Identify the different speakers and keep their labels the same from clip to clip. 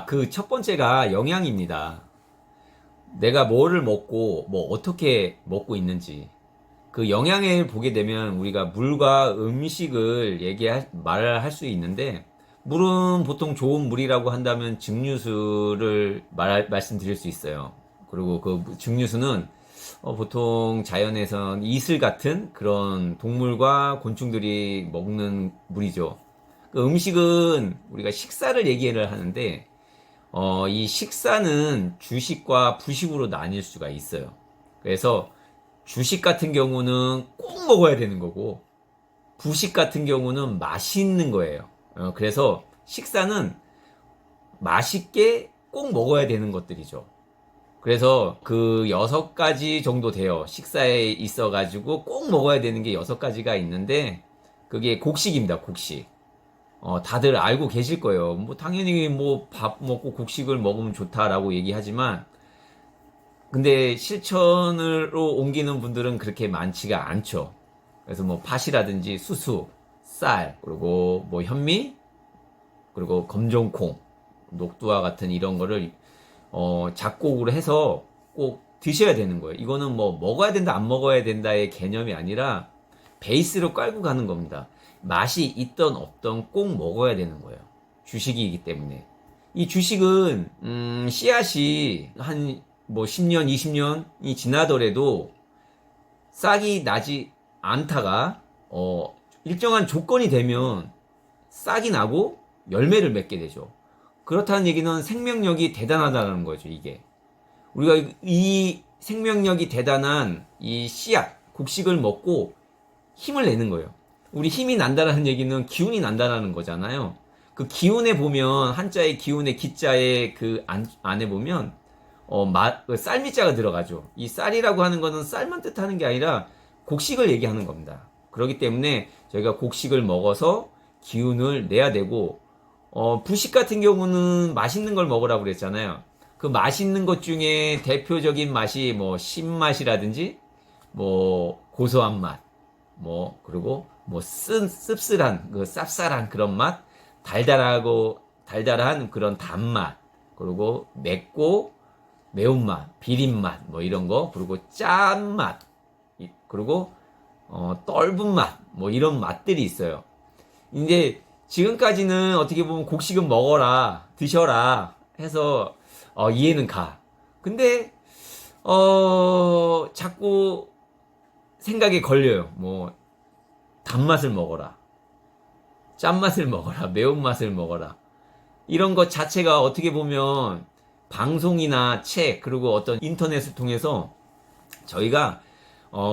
Speaker 1: 그 첫 번째가 영양입니다. 내가 뭐를 먹고 뭐 어떻게 먹고 있는지. 그 영양을 보게 되면 우리가 물과 음식을 말을 할 수 있는데, 물은 보통 좋은 물이라고 한다면 증류수를 말씀드릴 수 있어요. 그리고 그 증류수는 보통 자연에선 이슬 같은 그런 동물과 곤충들이 먹는 물이죠. 그 음식은 우리가 식사를 얘기를 하는데, 이 식사는 주식과 부식으로 나뉠 수가 있어요. 그래서 주식 같은 경우는 꼭 먹어야 되는 거고, 부식 같은 경우는 맛있는 거예요. 그래서 식사는 맛있게 꼭 먹어야 되는 것들이죠. 그래서 그 6가지 정도 돼요. 식사에 있어가지고 꼭 먹어야 되는 게 6가지가 있는데, 그게 곡식입니다, 곡식. 다들 알고 계실 거예요. 뭐, 당연히 뭐, 밥 먹고 곡식을 먹으면 좋다라고 얘기하지만, 근데 실천으로 옮기는 분들은 그렇게 많지가 않죠. 그래서 뭐, 팥이라든지 수수, 쌀, 그리고 뭐, 현미, 그리고 검정콩, 녹두와 같은 이런 거를, 작곡으로 해서 꼭 드셔야 되는 거예요. 이거는 뭐, 먹어야 된다, 안 먹어야 된다의 개념이 아니라, 베이스로 깔고 가는 겁니다. 맛이 있던 없던 꼭 먹어야 되는 거예요. 주식이기 때문에. 이 주식은 씨앗이 한 뭐 10년, 20년이 지나더라도 싹이 나지 않다가 일정한 조건이 되면 싹이 나고 열매를 맺게 되죠. 그렇다는 얘기는 생명력이 대단하다는 거죠, 이게. 우리가 이 생명력이 대단한 이 씨앗, 곡식을 먹고 힘을 내는 거예요. 우리 힘이 난다라는 얘기는 기운이 난다라는 거잖아요. 그 기운에 보면 한자의 기운의 기자의 그 안에 보면 그 쌀미자가 들어가죠. 이 쌀이라고 하는 거는 쌀만 뜻하는 게 아니라 곡식을 얘기하는 겁니다. 그렇기 때문에 저희가 곡식을 먹어서 기운을 내야 되고, 부식 같은 경우는 맛있는 걸 먹으라고 그랬잖아요. 그 맛있는 것 중에 대표적인 맛이 뭐 신맛이라든지 뭐 고소한 맛, 뭐 그리고 뭐 씁쓸한 그 쌉쌀한 그런 맛, 달달한 그런 단맛, 그리고 맵고 매운맛, 비린맛 뭐 이런 거, 그리고 짠맛, 그리고 떫은 맛, 뭐 이런 맛들이 있어요. 이제 지금까지는 어떻게 보면 곡식은 먹어라, 드셔라 해서 이해는 가. 근데 자꾸 생각에 걸려요. 뭐 단맛을 먹어라, 짠맛을 먹어라, 매운맛을 먹어라. 이런 것 자체가 어떻게 보면 방송이나 책, 그리고 어떤 인터넷을 통해서 저희가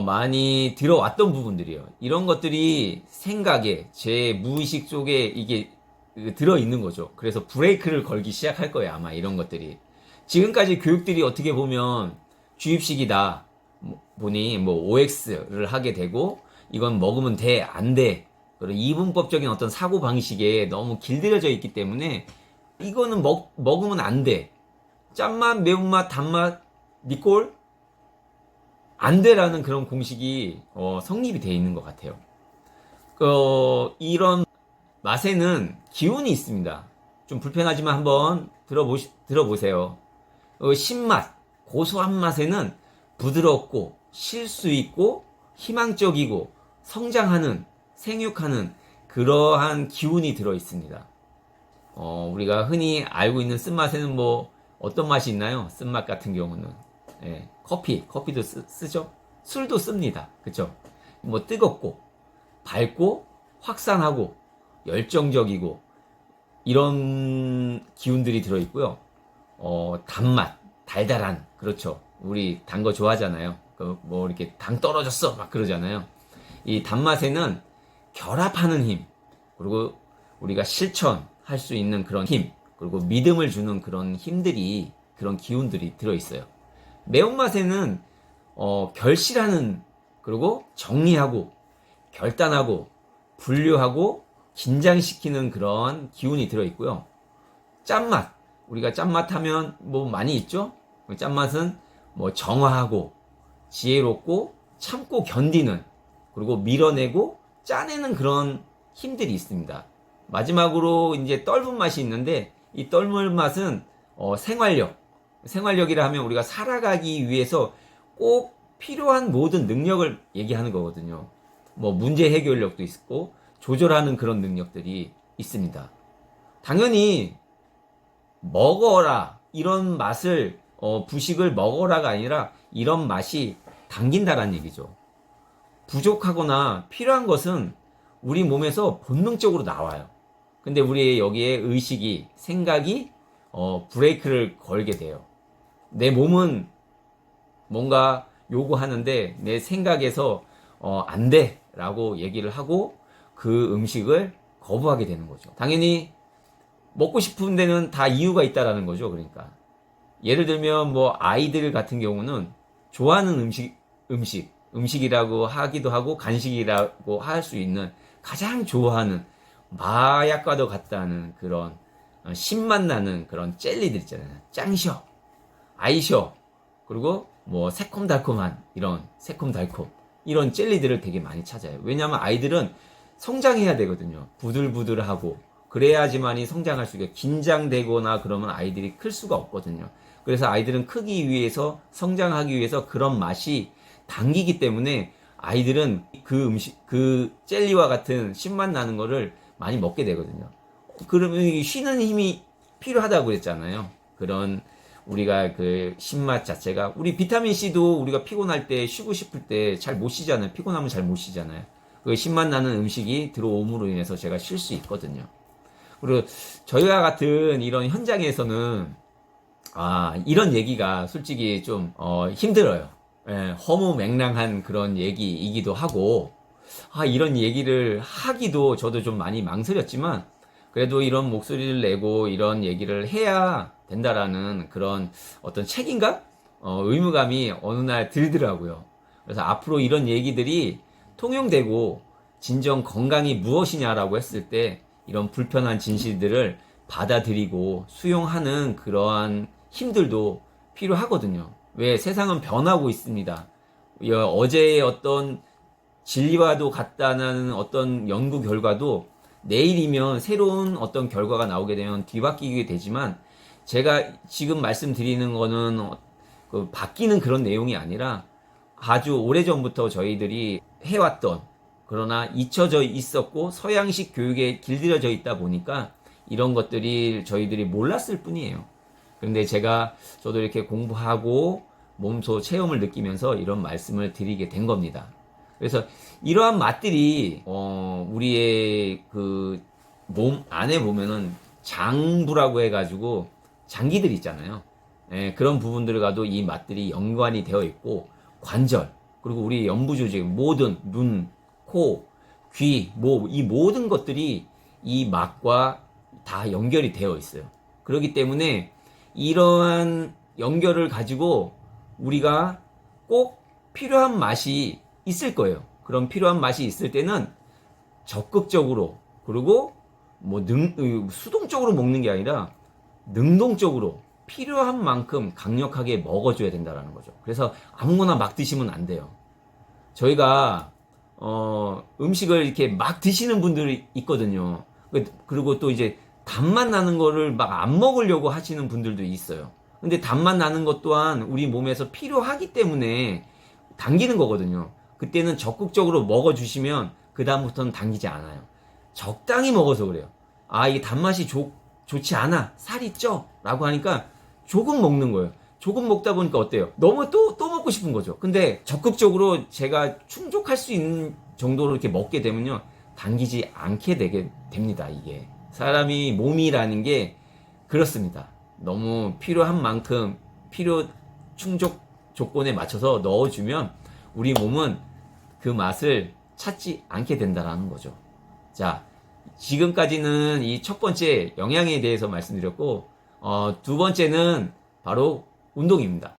Speaker 1: 많이 들어왔던 부분들이에요. 이런 것들이 생각에, 제 무의식 속에 이게 들어있는 거죠. 그래서 브레이크를 걸기 시작할 거예요, 아마 이런 것들이. 지금까지 교육들이 어떻게 보면 주입식이다 보니 뭐 OX를 하게 되고, 이건 먹으면 돼, 안 돼. 그리고 이분법적인 어떤 사고 방식에 너무 길들여져 있기 때문에 이거는 먹으면 안 돼. 짠맛, 매운맛, 단맛, 니꼴 안 돼라는 그런 공식이 성립이 되어 있는 것 같아요. 이런 맛에는 기운이 있습니다. 좀 불편하지만 한번 들어보세요. 신맛, 고소한 맛에는 부드럽고 쉴 수 있고 희망적이고 성장하는, 생육하는 그러한 기운이 들어 있습니다. 우리가 흔히 알고 있는 쓴맛에는 뭐 어떤 맛이 있나요? 쓴맛 같은 경우는 커피도 쓰죠. 술도 씁니다. 그쵸? 뭐 뜨겁고 밝고 확산하고 열정적이고 이런 기운들이 들어 있고요. 단맛, 달달한, 그렇죠. 우리 단 거 좋아하잖아요. 뭐 이렇게 당 떨어졌어 막 그러잖아요. 이 단맛에는 결합하는 힘, 그리고 우리가 실천할 수 있는 그런 힘, 그리고 믿음을 주는 그런 힘들이, 그런 기운들이 들어있어요. 매운맛에는 결실하는, 그리고 정리하고 결단하고 분류하고 긴장시키는 그런 기운이 들어있고요. 짠맛, 우리가 짠맛 하면 뭐 많이 있죠? 짠맛은 뭐 정화하고 지혜롭고 참고 견디는, 그리고 밀어내고 짜내는 그런 힘들이 있습니다. 마지막으로 이제 떫은 맛이 있는데, 이 떫은 맛은 생활력이라 하면 우리가 살아가기 위해서 꼭 필요한 모든 능력을 얘기하는 거거든요. 뭐 문제 해결력도 있고 조절하는 그런 능력들이 있습니다. 당연히 먹어라 이런 맛을 부식을 먹어라가 아니라 이런 맛이 당긴다라는 얘기죠. 부족하거나 필요한 것은 우리 몸에서 본능적으로 나와요. 근데 우리의 여기에 의식이 생각이 브레이크를 걸게 돼요. 내 몸은 뭔가 요구하는데 내 생각에서 안 돼 라고 얘기를 하고 그 음식을 거부하게 되는 거죠. 당연히 먹고 싶은 데는 다 이유가 있다라는 거죠. 그러니까 예를 들면 뭐 아이들 같은 경우는 좋아하는 음식이라고 하기도 하고 간식이라고 할 수 있는 가장 좋아하는 마약과도 같다는 그런 신맛 나는 그런 젤리들 있잖아요. 짱셔, 아이셔, 그리고 뭐 새콤달콤한 이런 새콤달콤 이런 젤리들을 되게 많이 찾아요. 왜냐하면 아이들은 성장해야 되거든요. 부들부들하고 그래야지만이 성장할 수 있게 긴장되거나 그러면 아이들이 클 수가 없거든요. 그래서 아이들은 크기 위해서 성장하기 위해서 그런 맛이 당기기 때문에 아이들은 그 음식, 그 젤리와 같은 신맛 나는 거를 많이 먹게 되거든요. 그러면 쉬는 힘이 필요하다고 그랬잖아요. 그런 우리가 그 신맛 자체가 우리 비타민 C도 우리가 피곤할 때 쉬고 싶을 때 잘 못 쉬잖아요. 피곤하면 잘 못 쉬잖아요. 그 신맛 나는 음식이 들어옴으로 인해서 제가 쉴 수 있거든요. 그리고 저희와 같은 이런 현장에서는 이런 얘기가 솔직히 좀 힘들어요. 예, 허무맹랑한 그런 얘기이기도 하고 이런 얘기를 하기도 저도 좀 많이 망설였지만 그래도 이런 목소리를 내고 이런 얘기를 해야 된다라는 그런 어떤 책임감? 의무감이 어느 날 들더라고요. 그래서 앞으로 이런 얘기들이 통용되고 진정 건강이 무엇이냐라고 했을 때 이런 불편한 진실들을 받아들이고 수용하는 그러한 힘들도 필요하거든요. 왜 세상은 변하고 있습니다. 어제의 어떤 진리와도 같다는 어떤 연구 결과도 내일이면 새로운 어떤 결과가 나오게 되면 뒤바뀌게 되지만 제가 지금 말씀드리는 거는 바뀌는 그런 내용이 아니라 아주 오래전부터 저희들이 해왔던 그러나 잊혀져 있었고 서양식 교육에 길들여져 있다 보니까 이런 것들이 저희들이 몰랐을 뿐이에요. 그런데 저도 이렇게 공부하고 몸소 체험을 느끼면서 이런 말씀을 드리게 된 겁니다. 그래서 이러한 맛들이 우리의 그 몸 안에 보면은 장부라고 해가지고 장기들 있잖아요. 예, 그런 부분들과도 이 맛들이 연관이 되어 있고 관절 그리고 우리 연부 조직 모든 눈, 코, 귀, 목 이 모든 것들이 이 맛과 다 연결이 되어 있어요. 그렇기 때문에 이러한 연결을 가지고 우리가 꼭 필요한 맛이 있을 거예요. 그런 필요한 맛이 있을 때는 적극적으로 그리고 뭐 수동적으로 먹는 게 아니라 능동적으로 필요한 만큼 강력하게 먹어줘야 된다라는 거죠. 그래서 아무거나 막 드시면 안 돼요. 저희가 음식을 이렇게 막 드시는 분들이 있거든요. 그리고 또 이제 단맛 나는 거를 막 안 먹으려고 하시는 분들도 있어요. 근데 단맛 나는 것 또한 우리 몸에서 필요하기 때문에 당기는 거거든요. 그때는 적극적으로 먹어주시면 그 다음부터는 당기지 않아요. 적당히 먹어서 그래요. 이게 단맛이 좋지 않아. 살이 쪄. 라고 하니까 조금 먹는 거예요. 조금 먹다 보니까 어때요? 너무 또 먹고 싶은 거죠. 근데 적극적으로 제가 충족할 수 있는 정도로 이렇게 먹게 되면요. 당기지 않게 되게 됩니다, 이게. 사람이 몸이라는 게 그렇습니다. 너무 필요한 만큼 필요 충족 조건에 맞춰서 넣어주면 우리 몸은 그 맛을 찾지 않게 된다라는 거죠. 자, 지금까지는 이 첫 번째 영양에 대해서 말씀드렸고, 두 번째는 바로 운동입니다.